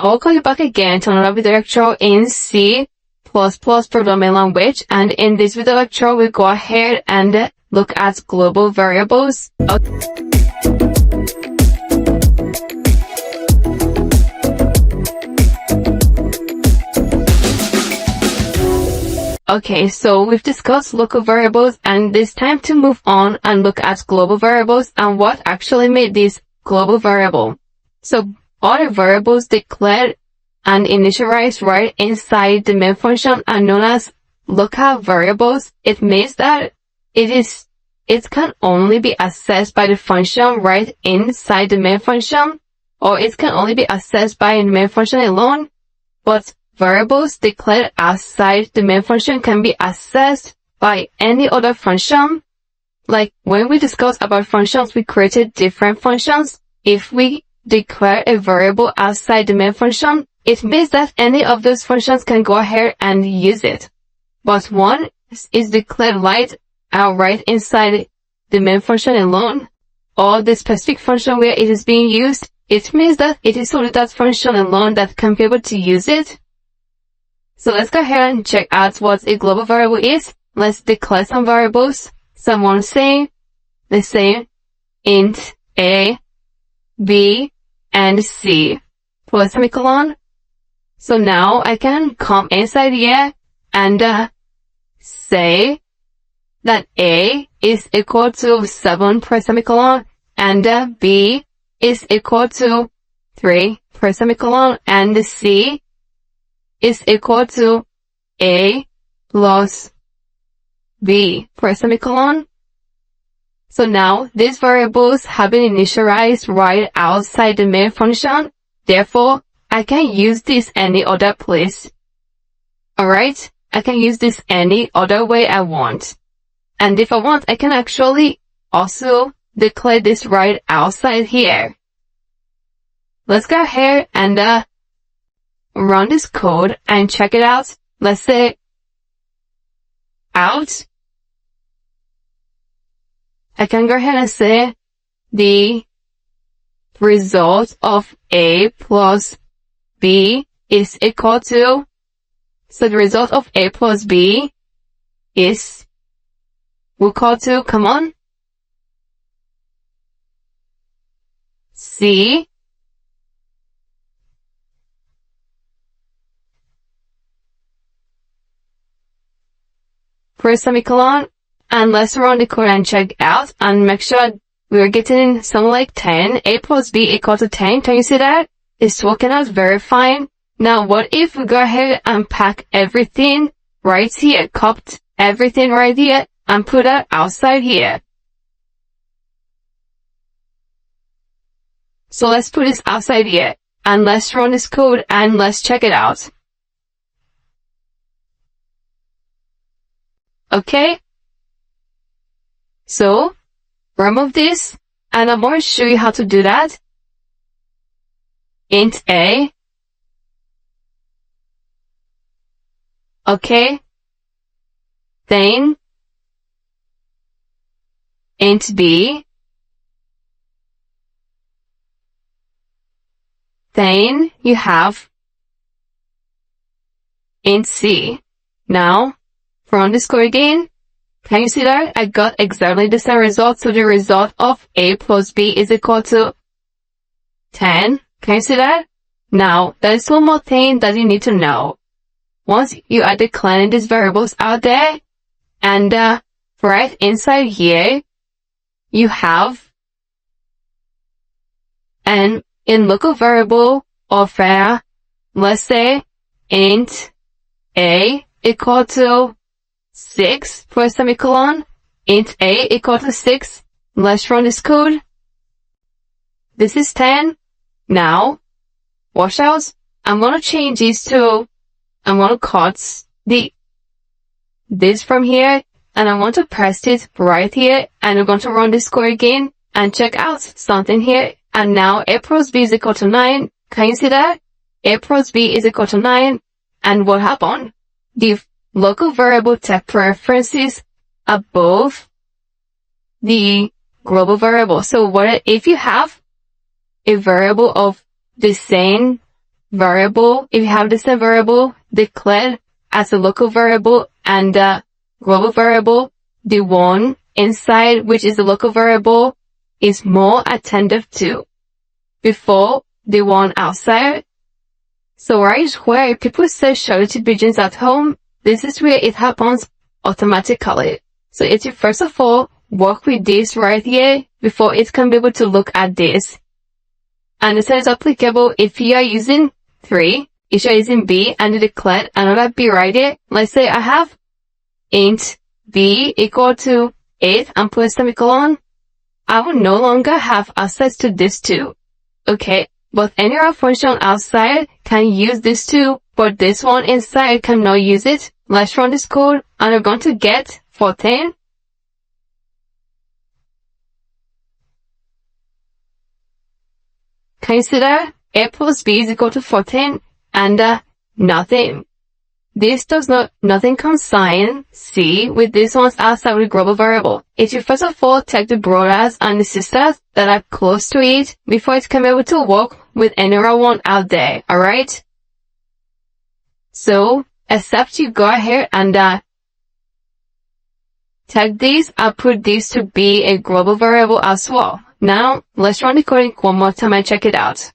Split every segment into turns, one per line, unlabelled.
I'll call you back again to another video lecture in C++ programming language, and in this video lecture we'll go ahead and look at global variables. Okay, so we've discussed local variables, and it's time to move on and look at global variables and what actually made this global variable. So other variables declared and initialized right inside the main function are known as local variables. It means that it can only be accessed by the function right inside the main function, or it can only be accessed by the main function alone. But variables declared outside the main function can be accessed by any other function. Like when we discussed about functions, we created different functions. If we declare a variable outside the main function, it means that any of those functions can go ahead and use it. But one is declared outright inside the main function alone, or the specific function where it is being used. It means that it is only that function alone that can be able to use it. So let's go ahead and check out what a global variable is. Let's declare some variables. Someone say, let's say int a, b, and c plus semicolon. So now I can come inside here and say that a is equal to 7 per semicolon, and b is equal to 3 per semicolon, and c is equal to a plus b per semicolon. So now these variables have been initialized right outside the main function. Therefore, I can use this any other place. Alright? I can use this any other way I want. And if I want, I can actually also declare this right outside here. Let's go ahead and run this code and check it out. Let's say out. I can go ahead and say the result of a plus b is equal to, so the result of a plus b is equal to, come on, c per semicolon. And let's run the code and check out and make sure we're getting something like 10. A plus b equal to 10. Can you see that? It's working out very fine. Now what if we go ahead and pack everything right here, copy everything right here and put that outside here. So let's put this outside here and let's run this code and let's check it out. Okay. So, remove this, and I'm going to show you how to do that. Int a. Okay. Then, int b. Then, you have int c. Now, run this code again. Can you see that? I got exactly the same result. So the result of a plus b is equal to 10. Can you see that? Now, there's one more thing that you need to know. Once you are declaring these variables out there, and right inside here, you have an local variable of, let's say, int a equal to 6 per semicolon, int a equal to 6. Let's run this code. This is 10. Now, watch out. I'm gonna change these to, I'm gonna cut this from here, and I want to press it right here, and I'm going to run this code again and check out something here. And now a plus b is equal to 9. Can you see that? A plus b is equal to 9. And what happened? The local variable type preferences above the global variable. So if you have a variable of the same variable, if you have the same variable declared as a local variable and the global variable, the one inside, which is the local variable, is more attentive to before the one outside. So right where people say charity begins at home, this is where it happens automatically. So if you first of all work with this right here before it can be able to look at this. And the same is applicable if you are using 3, if you are using B and you declare another B right here. Let's say I have int B equal to 8 and put a semicolon. I will no longer have access to this 2. Okay, but any other function outside can use this 2, but this one inside cannot use it. Let's run this code and we're going to get 14. Can you see that? A plus B is equal to 14 and nothing. This does not, nothing consign C with these ones outside with global variable. If you first of all take the brothers and the sisters that are close to it before it can be able to work with any other one out there, alright? So, except you go ahead and take this and put this to be a global variable as well. Now, let's run the coding one more time and check it out.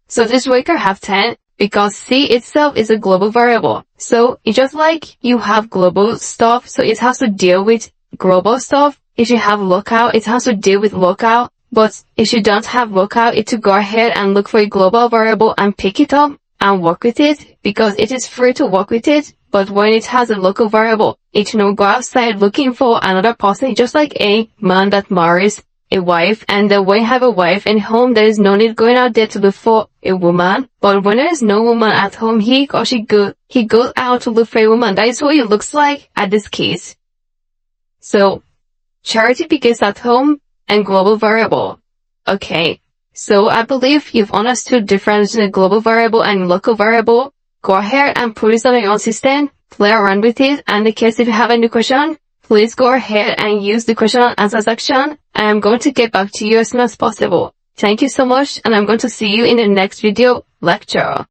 So this way you have 10 because C itself is a global variable. So it's just like you have global stuff, so it has to deal with global stuff. If you have local, it has to deal with local. But if you don't have local, it's to go ahead and look for a global variable and pick it up and work with it because it is free to work with it. But when it has a local variable, it should go outside looking for another person, just like a man that marries a wife, and when you have a wife in home, there is no need going out there to look for a woman. But when there is no woman at home, he or she goes out to look for a woman. That is what it looks like at this case. So, charity begins at home and global variable. Okay, so I believe you've understood the difference between a global variable and local variable. Go ahead and put this on your own system, play around with it, and in case if you have any question, please go ahead and use the question and answer section. I am going to get back to you as soon as possible. Thank you so much, and I'm going to see you in the next video lecture.